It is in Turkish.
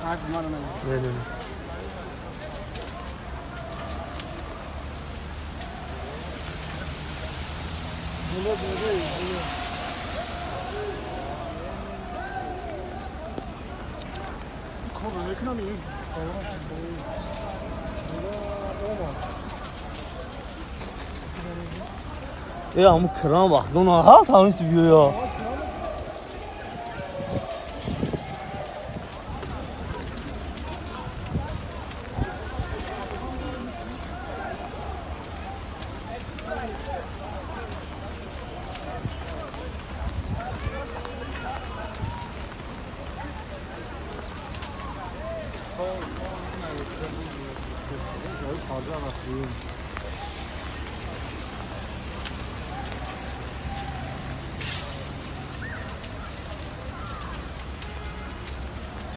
네네. Ya ama kırana bak, ona ha tanrı seviyor ya. Fazla anlatayım.